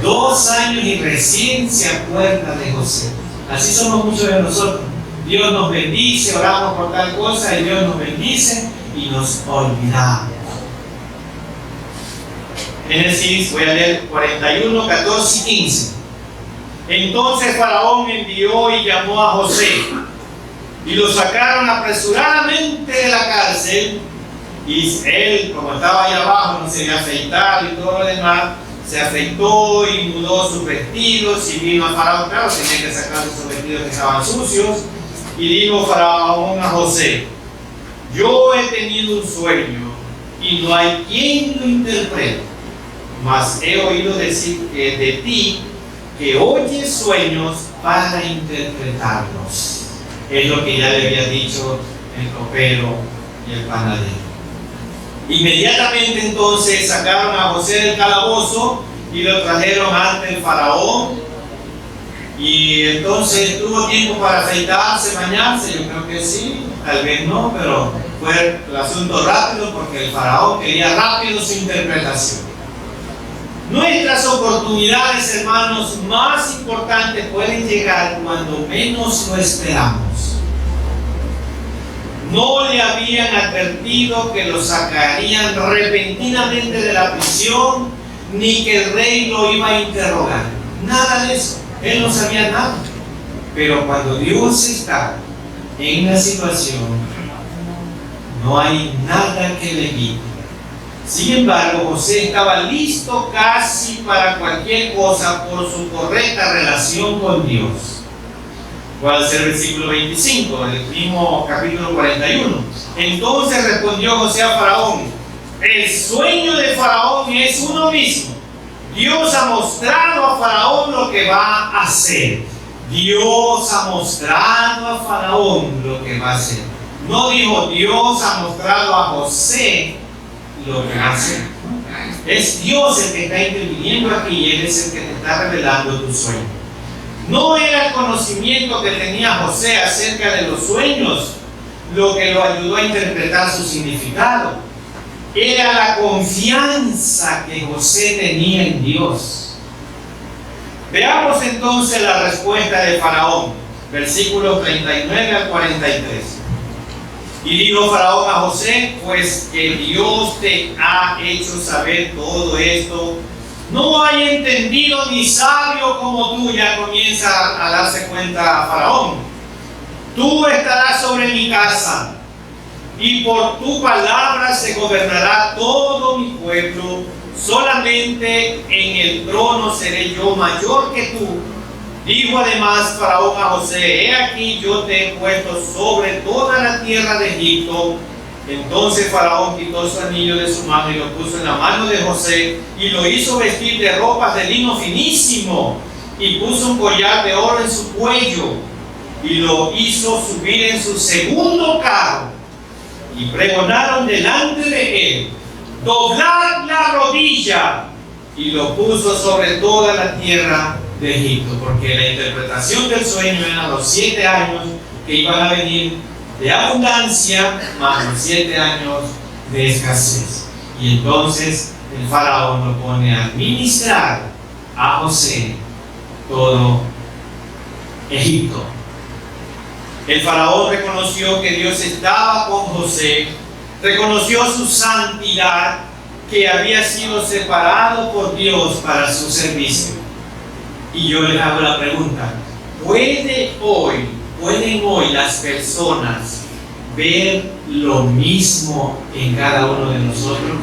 2 años y recién se acuerda de José. Así somos muchos de nosotros. Dios nos bendice, oramos por tal cosa y Dios nos bendice y nos olvidamos. Génesis, voy a leer 41, 14 y 15. Entonces Faraón envió y llamó a José, y lo sacaron apresuradamente de la cárcel, y él, como estaba ahí abajo, no se había afeitado y todo lo demás, se afeitó y mudó sus vestidos y vino a Faraón. Claro, tenía que sacar sus vestidos que estaban sucios. Y dijo Faraón a José: yo he tenido un sueño y no hay quien lo interprete, mas he oído decir que de ti que oyes sueños para interpretarlos. Es lo que ya le había dicho el copero y el panadero. Inmediatamente entonces sacaron a José del calabozo y lo trajeron ante el Faraón. Y entonces tuvo tiempo para afeitarse, bañarse. Yo creo que sí, tal vez no, pero fue el asunto rápido porque el Faraón quería rápido su interpretación. Nuestras oportunidades, hermanos, más importantes pueden llegar cuando menos lo esperamos. No le habían advertido que lo sacarían repentinamente de la prisión, ni que el rey lo iba a interrogar. Nada de eso. Él no sabía nada. Pero cuando Dios está en la situación, no hay nada que le quite. Sin embargo, José estaba listo casi para cualquier cosa por su correcta relación con Dios. ¿Cuál es el versículo 25 del mismo capítulo 41? Entonces respondió José a Faraón: el sueño de Faraón es uno mismo. Dios ha mostrado a Faraón lo que va a hacer. Dios ha mostrado a Faraón lo que va a hacer. No dijo Dios ha mostrado a José lo que va a hacer. Es Dios el que está interviniendo aquí y Él es el que te está revelando tu sueño. No era el conocimiento que tenía José acerca de los sueños lo que lo ayudó a interpretar su significado. Era la confianza que José tenía en Dios. Veamos entonces la respuesta de Faraón, versículos 39 al 43. Y dijo Faraón a José: pues que Dios te ha hecho saber todo esto, no hay entendido ni sabio como tú. Ya comienza a darse cuenta a Faraón. Tú estarás sobre mi casa, y por tu palabra se gobernará todo mi pueblo. Solamente en el trono seré yo mayor que tú. Dijo además Faraón a José: he aquí yo te he puesto sobre toda la tierra de Egipto. Entonces Faraón quitó su anillo de su mano y lo puso en la mano de José, y lo hizo vestir de ropas de lino finísimo, y puso un collar de oro en su cuello, y lo hizo subir en su segundo carro. Y pregonaron delante de él: doblad la rodilla. Y lo puso sobre toda la tierra de Egipto, porque la interpretación del sueño era los 7 años que iban a venir de abundancia, más los 7 años de escasez. Y entonces el Faraón lo pone a administrar a José todo Egipto. El Faraón reconoció que Dios estaba con José, reconoció su santidad, que había sido separado por Dios para su servicio. Y yo les hago la pregunta: ¿pueden hoy las personas ver lo mismo en cada uno de nosotros?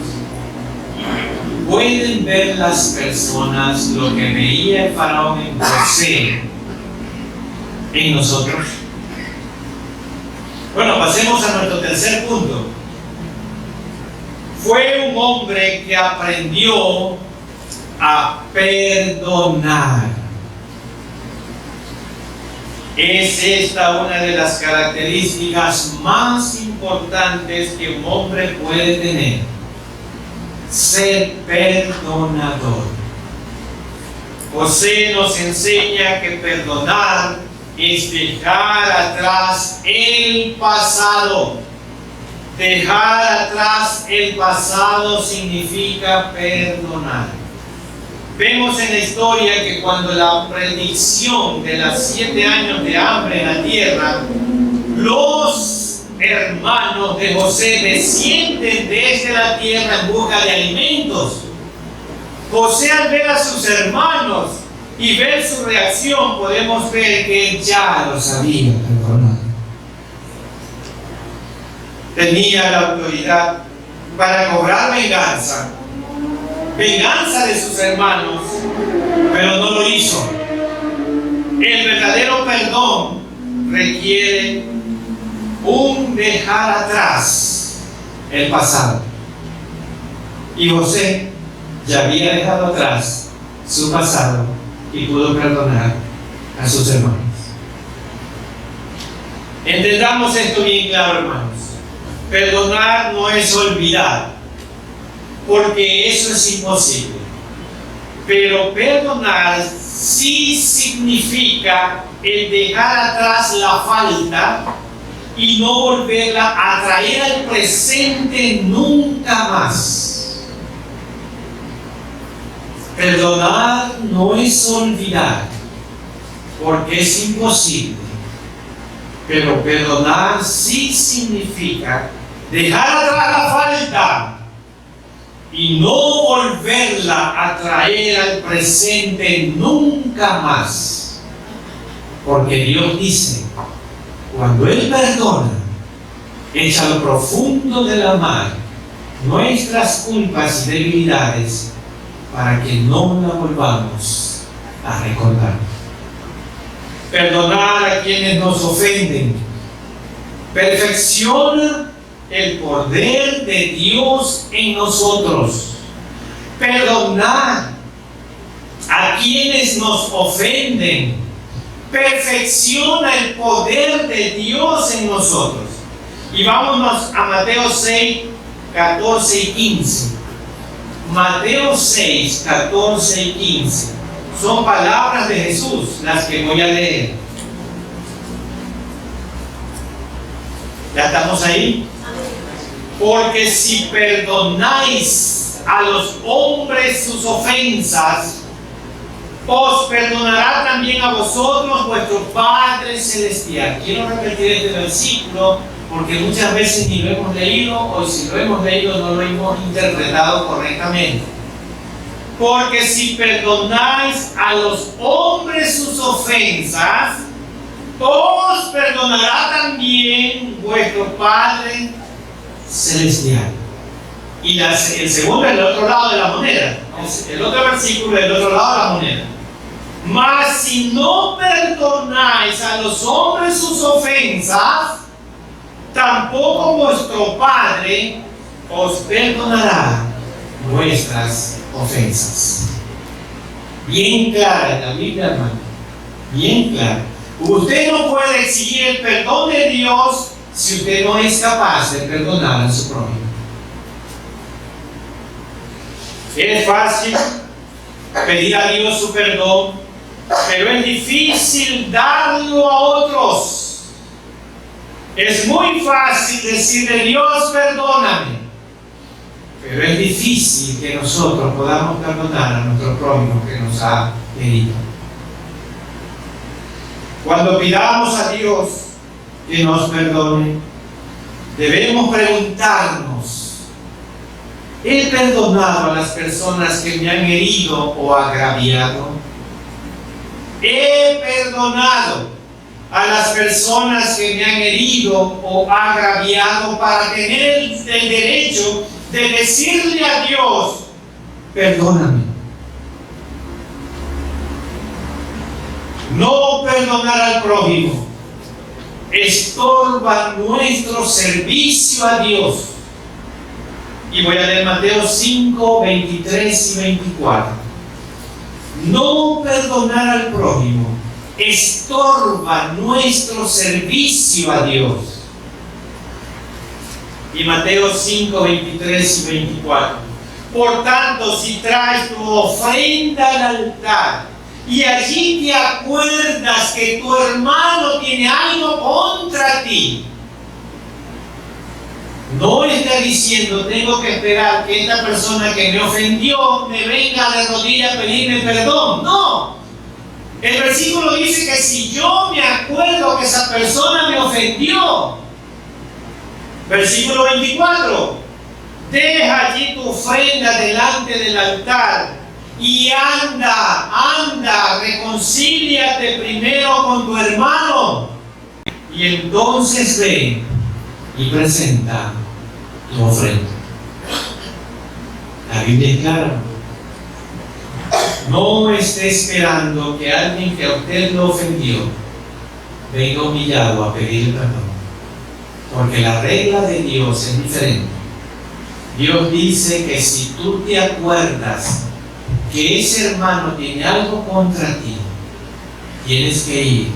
¿Pueden ver las personas lo que veía el Faraón en José en nosotros? Bueno, pasemos a nuestro tercer punto. Fue un hombre que aprendió a perdonar. Es esta una de las características más importantes que un hombre puede tener: ser perdonador. José nos enseña que perdonar es dejar atrás el pasado. Dejar atrás el pasado significa perdonar. Vemos en la historia que cuando la predicción de los 7 años de hambre en la tierra, los hermanos de José descienden desde la tierra en busca de alimentos. José, al ver a sus hermanos y ver su reacción, podemos ver que él ya lo sabía perdonar. Tenía la autoridad para cobrar venganza de sus hermanos, pero no lo hizo. El verdadero perdón requiere un dejar atrás el pasado. Y José ya había dejado atrás su pasado y pudo perdonar a sus hermanos. Entendamos esto bien claro, hermanos. Perdonar no es olvidar, porque eso es imposible. Pero perdonar sí significa el dejar atrás la falta y no volverla a traer al presente nunca más. Perdonar no es olvidar, porque es imposible. Pero perdonar sí significa dejar atrás la falta y no volverla a traer al presente nunca más. Porque Dios dice, cuando Él perdona, echa a lo profundo de la mar nuestras culpas y debilidades para que no la volvamos a recordar. Perdonar a quienes nos ofenden perfecciona el poder de Dios en nosotros. Perdonar a quienes nos ofenden perfecciona el poder de Dios en nosotros. Y vámonos a Mateo 6, 14 y 15. Mateo 6, 14 y 15. Son palabras de Jesús las que voy a leer. ¿Ya estamos ahí? Porque si perdonáis a los hombres sus ofensas, os perdonará también a vosotros vuestro Padre Celestial. Quiero repetir este versículo porque muchas veces ni lo hemos leído, o si lo hemos leído no lo hemos interpretado correctamente. Porque si perdonáis a los hombres sus ofensas, os perdonará también vuestro Padre Celestial. Y el segundo es el otro lado de la moneda. El otro versículo es el otro lado de la moneda. Mas si no perdonáis a los hombres sus ofensas, tampoco vuestro Padre os perdonará vuestras ofensas. Bien clara en la Biblia, hermano. Bien clara. Usted no puede exigir el perdón de Dios si usted no es capaz de perdonar a su prójimo. Es fácil pedir a Dios su perdón, pero es difícil darlo a otros. Es muy fácil decirle, Dios, perdóname, pero es difícil que nosotros podamos perdonar a nuestro prójimo que nos ha herido. Cuando pidamos a Dios que nos perdone, debemos preguntarnos, ¿he perdonado a las personas que me han herido o agraviado? ¿He perdonado a las personas que me han herido o agraviado para tener el derecho de decirle a Dios, perdóname? No perdonar al prójimo estorba nuestro servicio a Dios. Y voy a leer Mateo 5, 23 y 24. No perdonar al prójimo estorba nuestro servicio a Dios. Y Mateo 5, 23 y 24. Por tanto, si traes tu ofrenda al altar y allí te acuerdas que tu hermano tiene algo contra ti, no está diciendo, tengo que esperar que esta persona que me ofendió me venga de rodillas a pedirme perdón. No. El versículo dice que si yo me acuerdo que esa persona me ofendió, versículo 24, deja allí tu ofrenda delante del altar y anda, reconcíliate primero con tu hermano y entonces ve y presenta tu ofrenda. La Biblia es clara. No esté esperando que alguien que a usted lo ofendió venga humillado a pedir perdón, porque la regla de Dios es diferente. Dios dice que si tú te acuerdas que ese hermano tiene algo contra ti, tienes que ir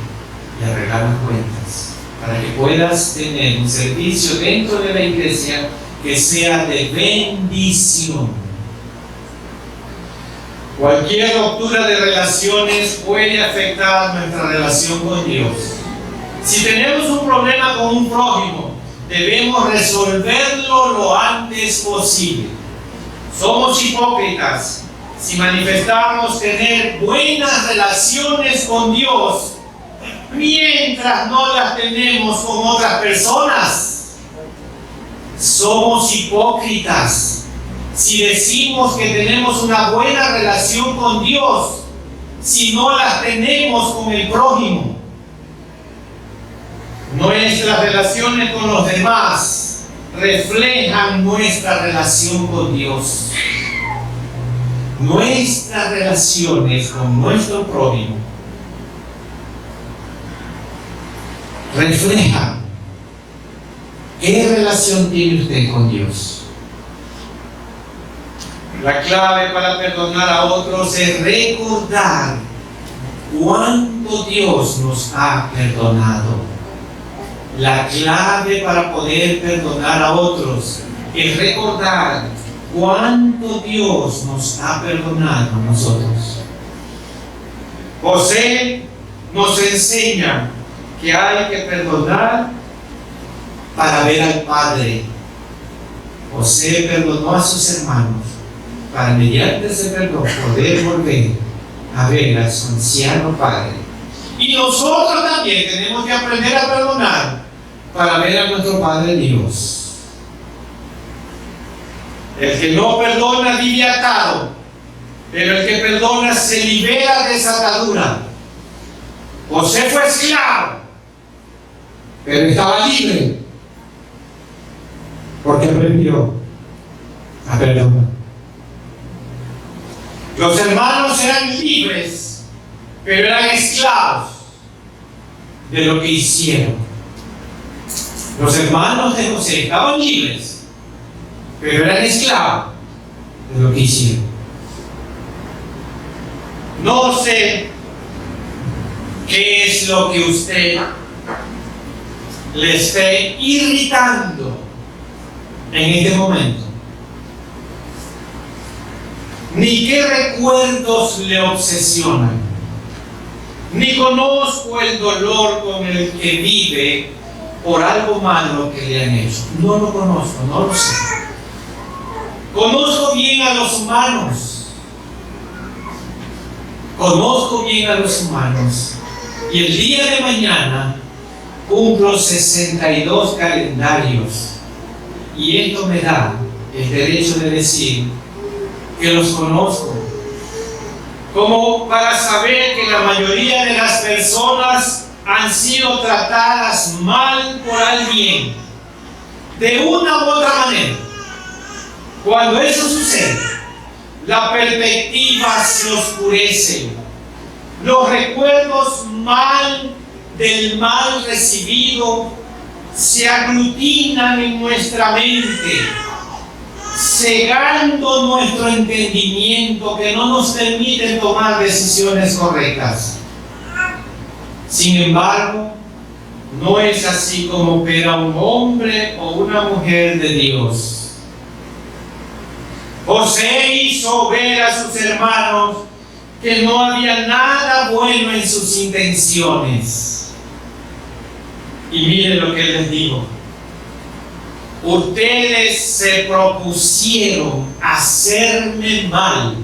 y arreglar las cuentas para que puedas tener un servicio dentro de la iglesia que sea de bendición. Cualquier ruptura de relaciones puede afectar nuestra relación con Dios. Si tenemos un problema con un prójimo, debemos resolverlo lo antes posible. Somos hipócritas si manifestamos tener buenas relaciones con Dios mientras no las tenemos con otras personas. Somos hipócritas si decimos que tenemos una buena relación con Dios si no las tenemos con el prójimo. Nuestras relaciones con los demás reflejan nuestra relación con Dios. Nuestras relaciones con nuestro prójimo reflejan qué relación tiene usted con Dios. La clave para perdonar a otros es recordar cuánto Dios nos ha perdonado. La clave para poder perdonar a otros es recordar cuánto Dios nos ha perdonado a nosotros. José nos enseña que hay que perdonar para ver al Padre. José perdonó a sus hermanos para mediante ese perdón poder volver a ver a su anciano Padre. Y nosotros también tenemos que aprender a perdonar para ver a nuestro Padre Dios. El que no perdona vive atado, pero el que perdona se libera de esa atadura. José fue esclavo, pero estaba libre porque aprendió a perdonar. Los hermanos eran libres, pero eran esclavos de lo que hicieron. Los hermanos de José estaban libres, pero eran esclavos de lo que hicieron. No sé qué es lo que usted le esté irritando en este momento, ni qué recuerdos le obsesionan, ni conozco el dolor con el que vive por algo malo que le han hecho. No lo conozco, no lo sé. Conozco bien a los humanos. Conozco bien a los humanos. Y el día de mañana cumplo 62 calendarios. Y esto me da el derecho de decir que los conozco. Como para saber que la mayoría de las personas han sido tratadas mal por alguien, de una u otra manera. Cuando eso sucede, la perspectiva se oscurece. Los recuerdos del mal recibido se aglutinan en nuestra mente, cegando nuestro entendimiento, que no nos permiten tomar decisiones correctas. Sin embargo, no es así como opera un hombre o una mujer de Dios. José hizo ver a sus hermanos que no había nada bueno en sus intenciones. Y miren lo que les digo. Ustedes se propusieron hacerme mal.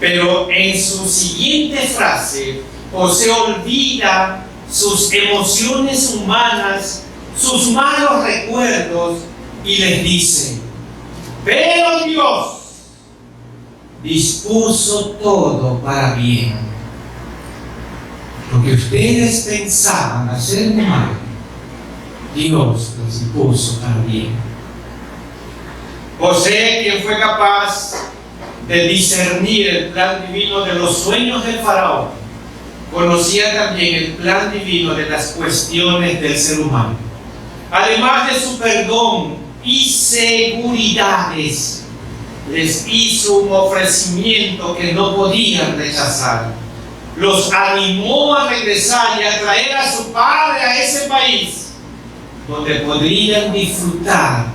Pero en su siguiente frase, José olvida sus emociones humanas, sus malos recuerdos, y les dice: pero Dios dispuso todo para bien. Lo que ustedes pensaban hacer mal, Dios los dispuso para bien. José, quien fue capaz de discernir el plan divino de los sueños del faraón, conocía también el plan divino de las cuestiones del ser humano. Además de su perdón y seguridades, les hizo un ofrecimiento que no podían rechazar. Los animó a regresar y a traer a su padre a ese país, donde podrían disfrutar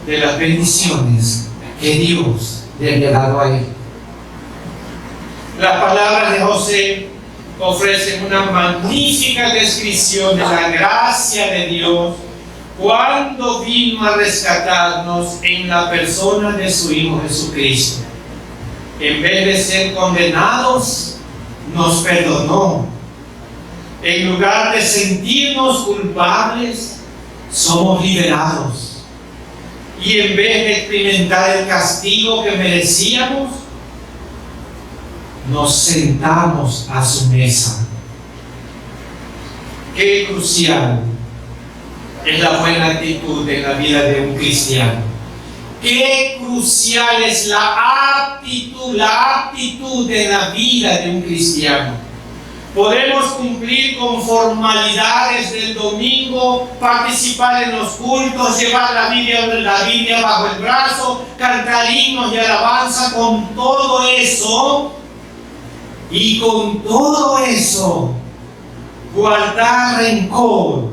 de las bendiciones que Dios le había dado a él. Las palabras de José ofrecen una magnífica descripción de la gracia de Dios cuando vino a rescatarnos en la persona de su Hijo Jesucristo. En vez de ser condenados, nos perdonó. En lugar de sentirnos culpables, somos liberados. Y en vez de experimentar el castigo que merecíamos, nos sentamos a su mesa. Qué crucial es la buena actitud en la vida de un cristiano. Qué crucial es la actitud en la vida de un cristiano. Podemos cumplir con formalidades del domingo, participar en los cultos, llevar la Biblia bajo el brazo, cantar himnos de alabanza, con todo eso, y con todo eso, guardar rencor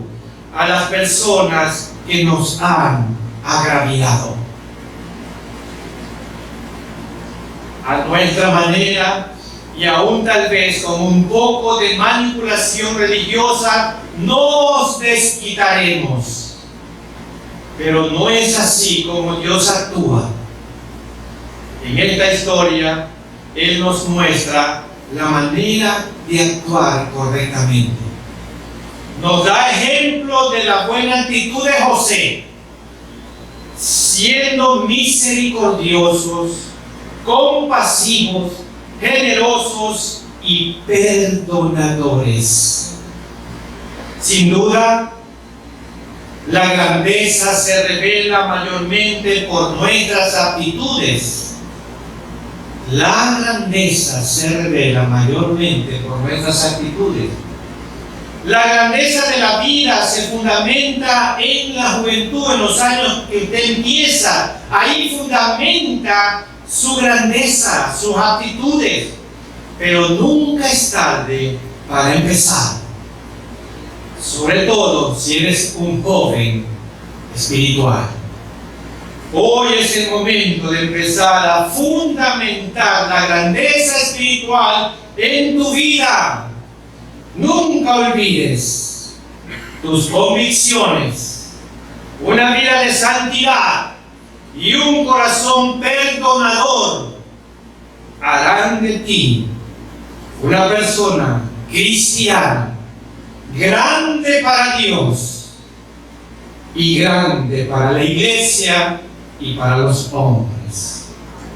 a las personas que nos han agraviado. A nuestra manera, y aún tal vez con un poco de manipulación religiosa, nos desquitaremos. Pero no es así como Dios actúa. En esta historia, Él nos muestra la manera de actuar correctamente. Nos da ejemplo de la buena actitud de José, siendo misericordiosos, compasivos, generosos y perdonadores. Sin duda, la grandeza se revela mayormente por nuestras actitudes. La grandeza se revela mayormente por nuestras actitudes. La grandeza de la vida se fundamenta en la juventud, en los años que usted empieza. Ahí fundamenta su grandeza, sus actitudes. Pero nunca es tarde para empezar. Sobre todo si eres un joven espiritual. Hoy es el momento de empezar a fundamentar la grandeza espiritual en tu vida. Nunca olvides tus convicciones, una vida de santidad y un corazón perdonador harán de ti una persona cristiana, grande para Dios y grande para la iglesia y para los hombres.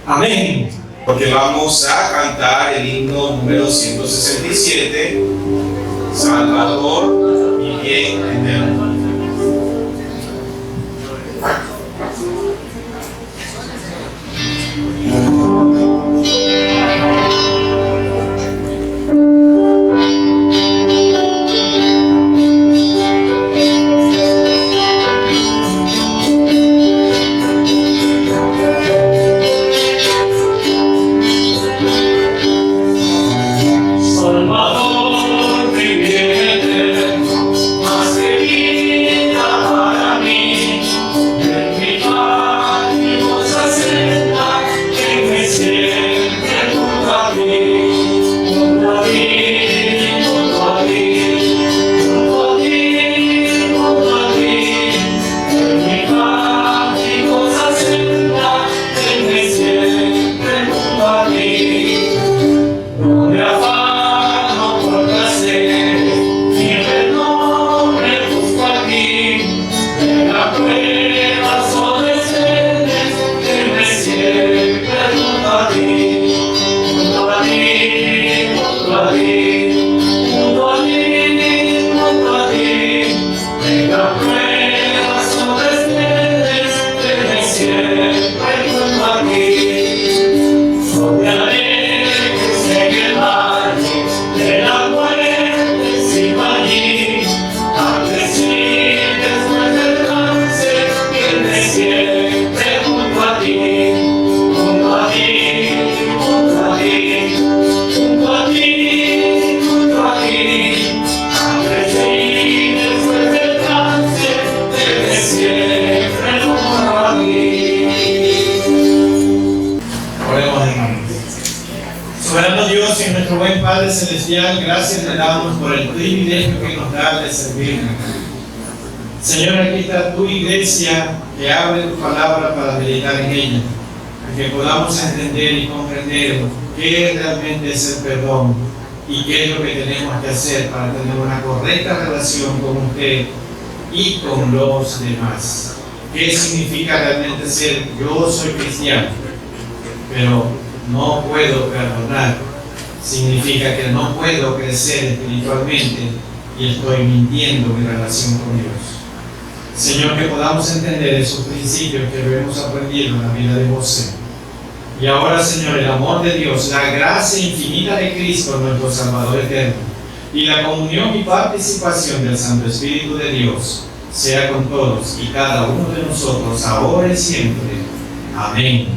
Amén. Porque vamos a cantar el himno número 167, Salvador, mi bien eterno. Salvador, mi bien eterno, más que Soberano Dios y nuestro buen Padre Celestial, gracias le damos por el privilegio que nos da de servirle. Señor, aquí está tu iglesia, que abre tu palabra para meditar en ella, que podamos entender y comprender qué realmente es el perdón y qué es lo que tenemos que hacer para tener una correcta relación con usted y con los demás. ¿Qué significa realmente ser yo soy cristiano, pero no puedo perdonar? Significa que no puedo crecer espiritualmente y estoy mintiendo mi relación con Dios. Señor, que podamos entender esos principios que hemos aprendido en la vida de José. Y ahora, Señor, el amor de Dios, la gracia infinita de Cristo, nuestro Salvador eterno, y la comunión y participación del Santo Espíritu de Dios, sea con todos y cada uno de nosotros, ahora y siempre. Amén.